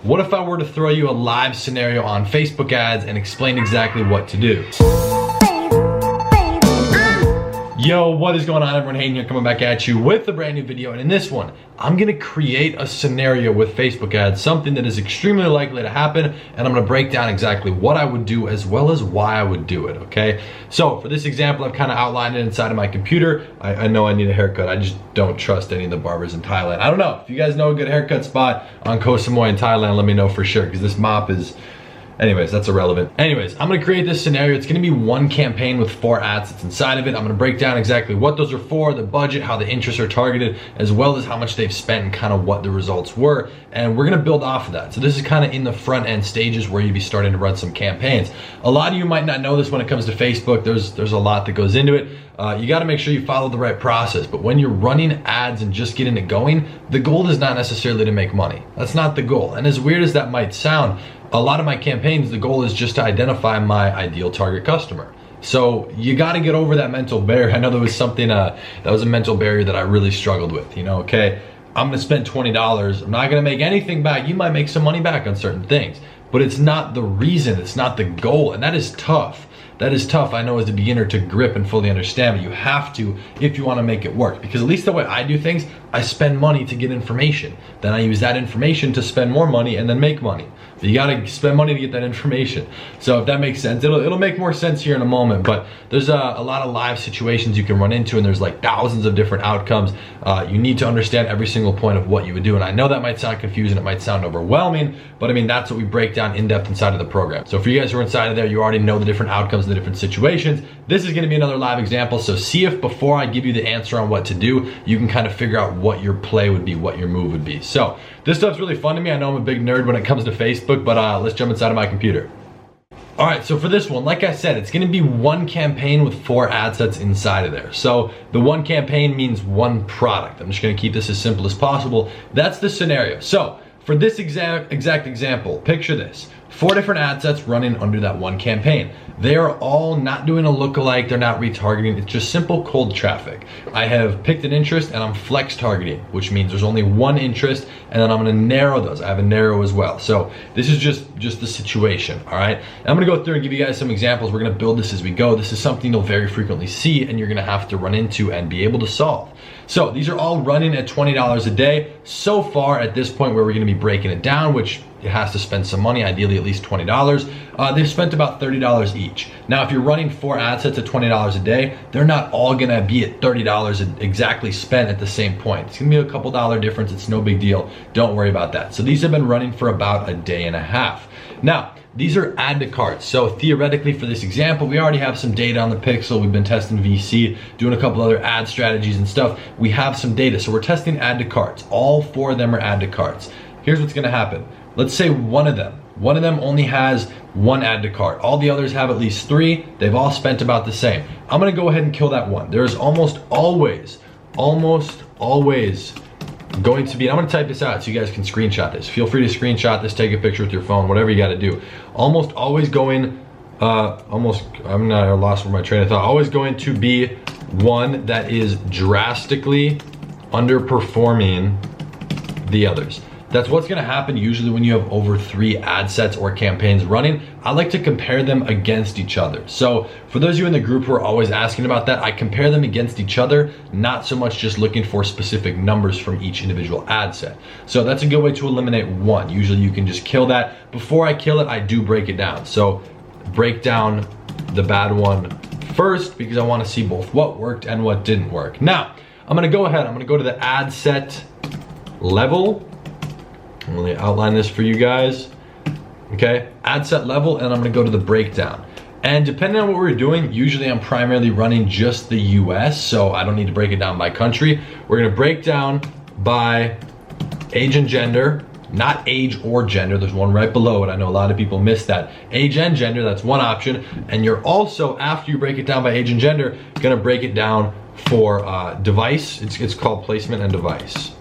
What if I were to throw you a live scenario on Facebook ads and explain exactly what to do? Yo, what is going on everyone? Hayden here coming back at you with a brand new video, and in this one, I'm gonna create a scenario with Facebook ads, something that is extremely likely to happen, and I'm gonna break down exactly what I would do as well as why I would do it, okay? So for this example, I've kind of outlined it inside of my computer. I know I need a haircut. I just don't trust any of the barbers in Thailand. I don't know, if you guys know a good haircut spot on Koh Samui in Thailand, let me know for sure, because this mop is, anyways, that's irrelevant. Anyways, I'm gonna create this scenario. It's gonna be one campaign with 4 ad sets inside of it. I'm gonna break down exactly what those are for, the budget, how the interests are targeted, as well as how much they've spent and kind of what the results were. And we're gonna build off of that. So this is kind of in the front end stages where you'd be starting to run some campaigns. A lot of you might not know this when it comes to Facebook. There's a lot that goes into it. You gotta make sure you follow the right process. But when you're running ads and just getting it going, the goal is not necessarily to make money. That's not the goal. And as weird as that might sound, a lot of my campaigns, the goal is just to identify my ideal target customer. So you got to get over that mental barrier. I know there was something, that was a mental barrier that I really struggled with. You know, okay, I'm going to spend $20. I'm not going to make anything back. You might make some money back on certain things, but it's not the reason, it's not the goal. And that is tough. That is tough, I know, as a beginner to grip and fully understand, but you have to if you want to make it work. Because at least the way I do things, I spend money to get information. Then I use that information to spend more money and then make money. But you gotta spend money to get that information. So if that makes sense, it'll make more sense here in a moment, but there's a lot of live situations you can run into, and there's like thousands of different outcomes. You need to understand every single point of what you would do. And I know that might sound confusing, it might sound overwhelming, but I mean, that's what we break down in depth inside of the program. So for you guys who are inside of there, you already know the different outcomes, the different situations. This is gonna be another live example. So see if before I give you the answer on what to do, you can kind of figure out what your play would be, what your move would be. So this stuff's really fun to me. I know I'm a big nerd when it comes to Facebook, but let's jump inside of my computer. All right, so for this one, like I said, it's gonna be one campaign with 4 ad sets inside of there. So the one campaign means one product. I'm just gonna keep this as simple as possible. That's the scenario. So for this exact example, picture this. 4 different ad sets running under that one campaign. They are all not doing a lookalike, they're not retargeting, it's just simple cold traffic. I have picked an interest and I'm flex targeting, which means there's only one interest, and then I'm gonna narrow those. I have a narrow as well. So this is just the situation, all right? And I'm gonna go through and give you guys some examples. We're gonna build this as we go. This is something you'll very frequently see and you're gonna have to run into and be able to solve. So these are all running at $20 a day. So far at this point where we're gonna be breaking it down, which it has to spend some money, ideally at least $20. They've spent about $30 each. Now, if you're running 4 ad sets at $20 a day, they're not all gonna be at $30 exactly spent at the same point. It's gonna be a couple dollar difference, it's no big deal. Don't worry about that. So these have been running for about a day and a half. Now, these are add to carts. So theoretically for this example, we already have some data on the pixel. We've been testing VC, doing a couple other ad strategies and stuff. We have some data. So we're testing add to carts. All 4 of them are add to carts. Here's what's gonna happen. Let's say one of them only has 1 add to cart. All the others have at least 3. They've all spent about the same. I'm gonna go ahead and kill that one. There's almost always going to be, I'm gonna type this out so you guys can screenshot this. Feel free to screenshot this, take a picture with your phone, whatever you gotta do. Almost always going, I'm not, I lost my train of thought. Always going to be one that is drastically underperforming the others. That's what's gonna happen usually when you have over 3 ad sets or campaigns running. I like to compare them against each other. So for those of you in the group who are always asking about that, I compare them against each other, not so much just looking for specific numbers from each individual ad set. So that's a good way to eliminate one. Usually you can just kill that. Before I kill it, I do break it down. So break down the bad one first because I wanna see both what worked and what didn't work. Now, I'm gonna go ahead, I'm gonna go to the ad set level. I'm gonna outline this for you guys. Okay, ad set level, and I'm gonna go to the breakdown. And depending on what we're doing, usually I'm primarily running just the US, so I don't need to break it down by country. We're gonna break down by age and gender, not age or gender. There's one right below it. I know a lot of people miss that. Age and gender, that's one option. And you're also, after you break it down by age and gender, gonna break it down for device. It's called placement and device.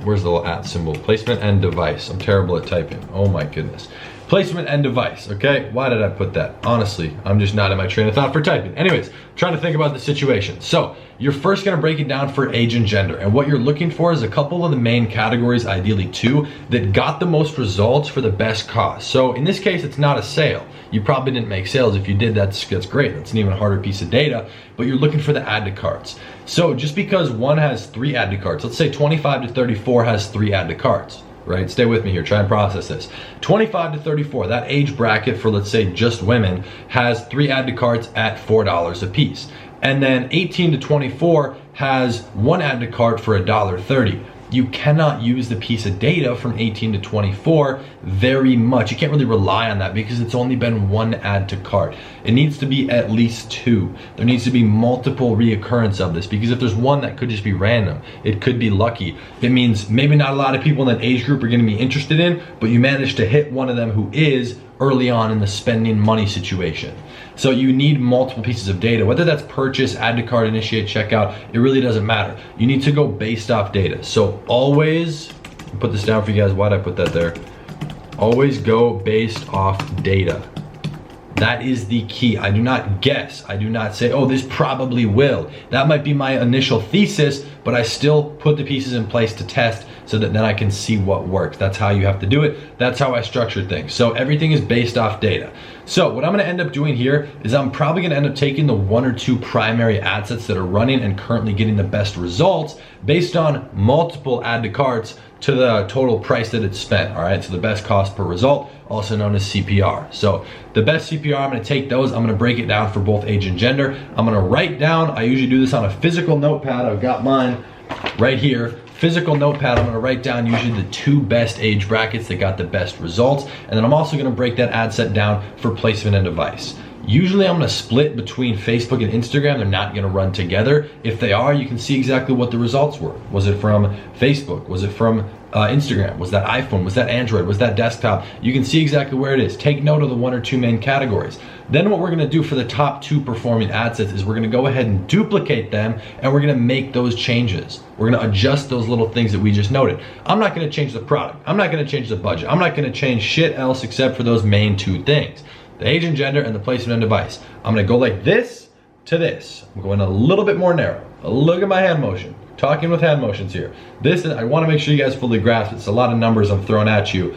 Where's the little @ symbol? Placement and device. I'm terrible at typing. Oh my goodness. Placement and device, okay? Why did I put that? Honestly, I'm just not in my train of thought for typing. Anyways, trying to think about the situation. So you're first gonna break it down for age and gender. And what you're looking for is a couple of the main categories, ideally 2, that got the most results for the best cost. So in this case, it's not a sale. You probably didn't make sales. If you did, that's great. That's an even harder piece of data, but you're looking for the add to carts. So just because one has 3 add to carts, let's say 25 to 34 has 3 add to carts. Right? Stay with me here, try and process this. 25 to 34, that age bracket for, let's say, just women has 3 add to carts at $4 a piece. And then 18 to 24 has 1 add to cart for $1.30. You cannot use the piece of data from 18 to 24 very much. You can't really rely on that because it's only been 1 add to cart. It needs to be at least 2. There needs to be multiple reoccurrence of this, because if there's one, that could just be random. It could be lucky. It means maybe not a lot of people in that age group are gonna be interested in, but you managed to hit one of them who is early on in the spending money situation. So you need multiple pieces of data, whether that's purchase, add to cart, initiate checkout, it really doesn't matter. You need to go based off data. So always, put this down for you guys, why'd I put that there? Always go based off data. That is the key. I do not guess. I do not say, oh, this probably will. That might be my initial thesis, but I still put the pieces in place to test so that then I can see what works. That's how you have to do it. That's how I structure things. So everything is based off data. So what I'm gonna end up doing here is I'm probably gonna end up taking the 1 or 2 primary ad sets that are running and currently getting the best results based on multiple add to carts to the total price that it's spent, all right? So the best cost per result, also known as CPR. So the best CPR, I'm gonna take those, I'm gonna break it down for both age and gender. I'm gonna write down, I usually do this on a physical notepad, I've got mine right here. Physical notepad, I'm gonna write down usually the 2 best age brackets that got the best results. And then I'm also gonna break that ad set down for placement and device. Usually I'm gonna split between Facebook and Instagram. They're not gonna run together. If they are, you can see exactly what the results were. Was it from Facebook? Was it from Instagram? Was that iPhone? Was that Android? Was that desktop? You can see exactly where it is. Take note of the 1 or 2 main categories. Then what we're gonna do for the top 2 performing ad sets is we're gonna go ahead and duplicate them, and we're gonna make those changes. We're gonna adjust those little things that we just noted. I'm not gonna change the product. I'm not gonna change the budget. I'm not gonna change shit else except for those main 2 things. The age and gender and the placement and device. I'm gonna go like this to this. I'm going a little bit more narrow. Look at my hand motion. Talking with hand motions here. This is, I wanna make sure you guys fully grasp it. It's a lot of numbers I'm throwing at you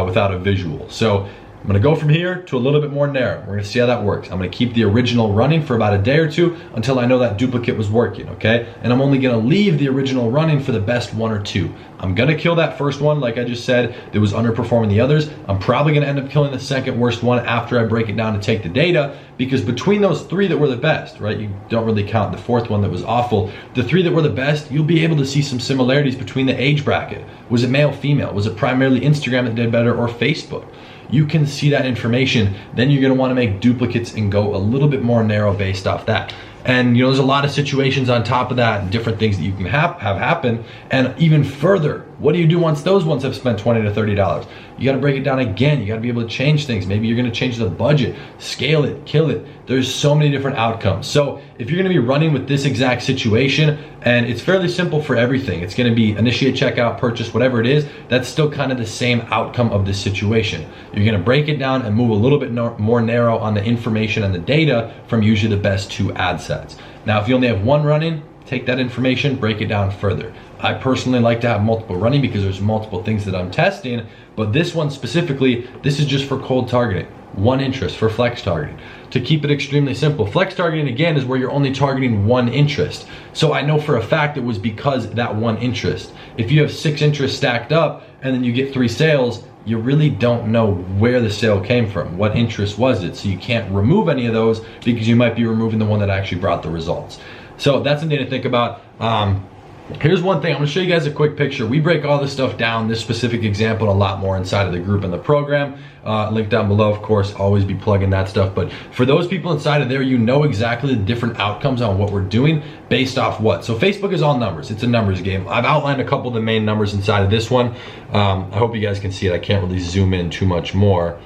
without a visual. So I'm gonna go from here to a little bit more narrow. We're gonna see how that works. I'm gonna keep the original running for about a day or 2 until I know that duplicate was working, okay? And I'm only gonna leave the original running for the best 1 or 2. I'm gonna kill that first one, like I just said, that was underperforming the others. I'm probably gonna end up killing the second worst one after I break it down to take the data, because between those 3 that were the best, right? You don't really count the 4th one that was awful. The 3 that were the best, you'll be able to see some similarities between the age bracket. Was it male, female? Was it primarily Instagram that did better, or Facebook? You can see that information. Then you're gonna wanna make duplicates and go a little bit more narrow based off that. And you know, there's a lot of situations on top of that, different things that you can have happen. And even further, what do you do once those ones have spent $20 to $30? You gotta break it down again. You gotta be able to change things. Maybe you're gonna change the budget, scale it, kill it. There's so many different outcomes. So if you're gonna be running with this exact situation, and it's fairly simple for everything, it's gonna be initiate, checkout, purchase, whatever it is, that's still kind of the same outcome of this situation. You're gonna break it down and move a little bit more narrow on the information and the data from usually the best 2 ad sets. Now, if you only have 1 running, take that information, break it down further. I personally like to have multiple running because there's multiple things that I'm testing, but this one specifically, this is just for cold targeting. 1 interest for flex targeting. To keep it extremely simple, flex targeting again is where you're only targeting 1 interest. So I know for a fact it was because that 1 interest. If you have 6 interests stacked up and then you get 3 sales, you really don't know where the sale came from. What interest was it? So you can't remove any of those because you might be removing the one that actually brought the results. So that's something to think about. Here's one thing, I'm gonna show you guys a quick picture. We break all this stuff down, this specific example, and a lot more inside of the group and the program. Link down below, of course, always be plugging that stuff. But for those people inside of there, you know exactly the different outcomes on what we're doing based off what. So Facebook is all numbers, it's a numbers game. I've outlined a couple of the main numbers inside of this one. I hope you guys can see it. I can't really zoom in too much more.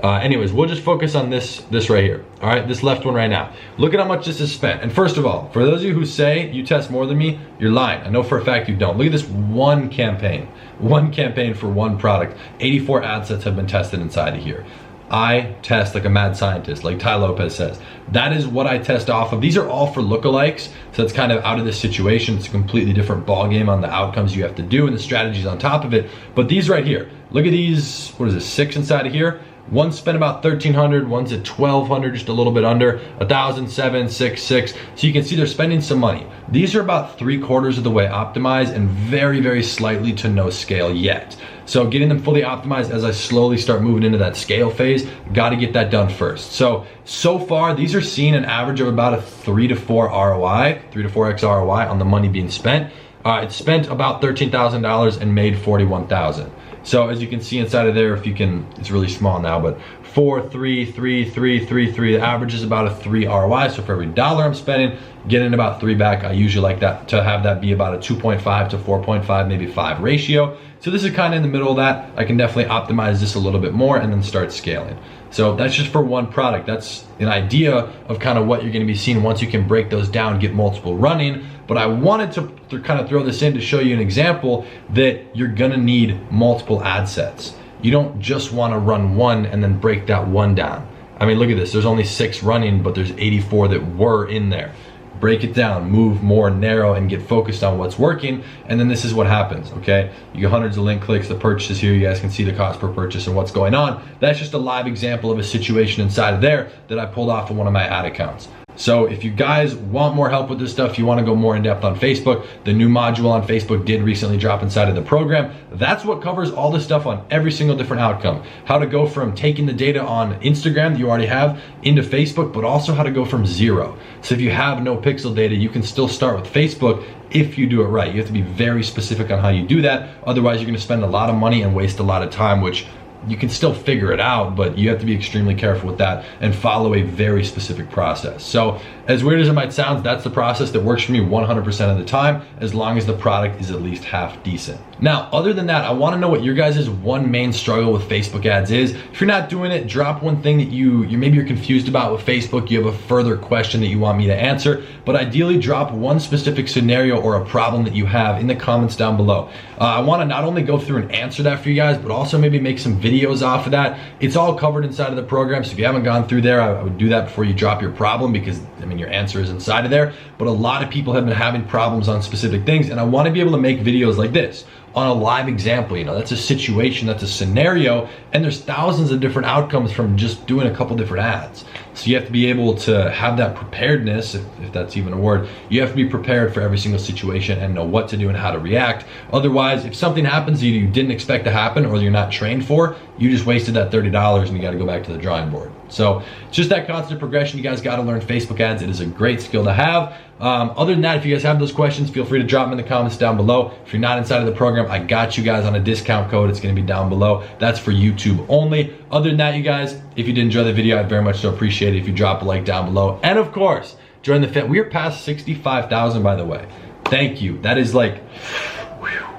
Anyways, we'll just focus on this right here. All right, this left one right now. Look at how much this is spent. And first of all, for those of you who say you test more than me, you're lying. I know for a fact you don't. Look at this one campaign for one product. 84 ad sets have been tested inside of here. I test like a mad scientist, like Ty Lopez says. That is what I test off of. These are all for lookalikes, so it's kind of out of this situation. It's a completely different ball game on the outcomes you have to do and the strategies on top of it. But these right here, look at these, what is this, 6 inside of here? One spent about 1,300, one's at 1,200, just a little bit under, 1,000, 7, 6, 6. So you can see they're spending some money. These are about 3/4 of the way optimized and very, very slightly to no scale yet. So getting them fully optimized as I slowly start moving into that scale phase, got to get that done first. So far, these are seeing an average of about a 3 to 4 ROI, 3 to 4x ROI on the money being spent. It spent about $13,000 and made 41,000. So as you can see inside of there, if you can, it's really small now, but 4, 3, 3, 3, 3, 3. The average is about a 3 ROI. So for every dollar I'm spending, getting about 3 back. I usually like that to have that be about a 2.5 to 4.5, maybe 5 ratio. So this is kind of in the middle of that. I can definitely optimize this a little bit more and then start scaling. So that's just for one product. That's an idea of kind of what you're gonna be seeing once you can break those down, get multiple running. But I wanted to kind of throw this in to show you an example that you're gonna need multiple ad sets. You don't just wanna run one and then break that one down. I mean, look at this, there's only 6 running, but there's 84 that were in there. Break it down, move more narrow and get focused on what's working, and then this is what happens, okay? You get hundreds of link clicks, the purchases here, you guys can see the cost per purchase and what's going on. That's just a live example of a situation inside of there that I pulled off of one of my ad accounts. So if you guys want more help with this stuff, you want to go more in depth on Facebook, the new module on Facebook did recently drop inside of the program. That's what covers all the stuff on every single different outcome. How to go from taking the data on Instagram that you already have into Facebook, but also how to go from 0. So if you have no pixel data, you can still start with Facebook if you do it right. You have to be very specific on how you do that. Otherwise, you're going to spend a lot of money and waste a lot of time, which you can still figure it out, but you have to be extremely careful with that and follow a very specific process. So as weird as it might sound, that's the process that works for me 100% of the time, as long as the product is at least half decent. Now, other than that, I wanna know what your guys' one main struggle with Facebook ads is. If you're not doing it, drop one thing that maybe you're confused about with Facebook, you have a further question that you want me to answer, but ideally drop one specific scenario or a problem that you have in the comments down below. I wanna not only go through and answer that for you guys, but also maybe make some videos off of that. It's all covered inside of the program, so if you haven't gone through there, I would do that before you drop your problem, because I mean, your answer is inside of there. But a lot of people have been having problems on specific things, and I want to be able to make videos like this on a live example. You know, that's a situation, that's a scenario, and there's thousands of different outcomes from just doing a couple different ads. So you have to be able to have that preparedness, if that's even a word. You have to be prepared for every single situation and know what to do and how to react. Otherwise, if something happens that you didn't expect to happen or you're not trained for, you just wasted that $30 and you got to go back to the drawing board. So it's just that constant progression. You guys got to learn Facebook ads. It is a great skill to have. Other than that, if you guys have those questions, feel free to drop them in the comments down below. If you're not inside of the program, I got you guys on a discount code. It's going to be down below. That's for YouTube only. Other than that, you guys, if you did enjoy the video, I'd very much so appreciate it if you drop a like down below. And of course, join the family. We are past 65,000, by the way. Thank you. That is like,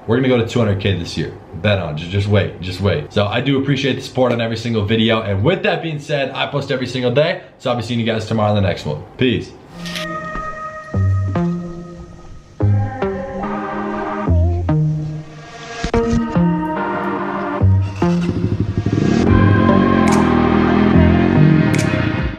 we're gonna go to 200K this year. Bet on, just wait. So I do appreciate the support on every single video. And with that being said, I post every single day. So I'll be seeing you guys tomorrow on the next one. Peace.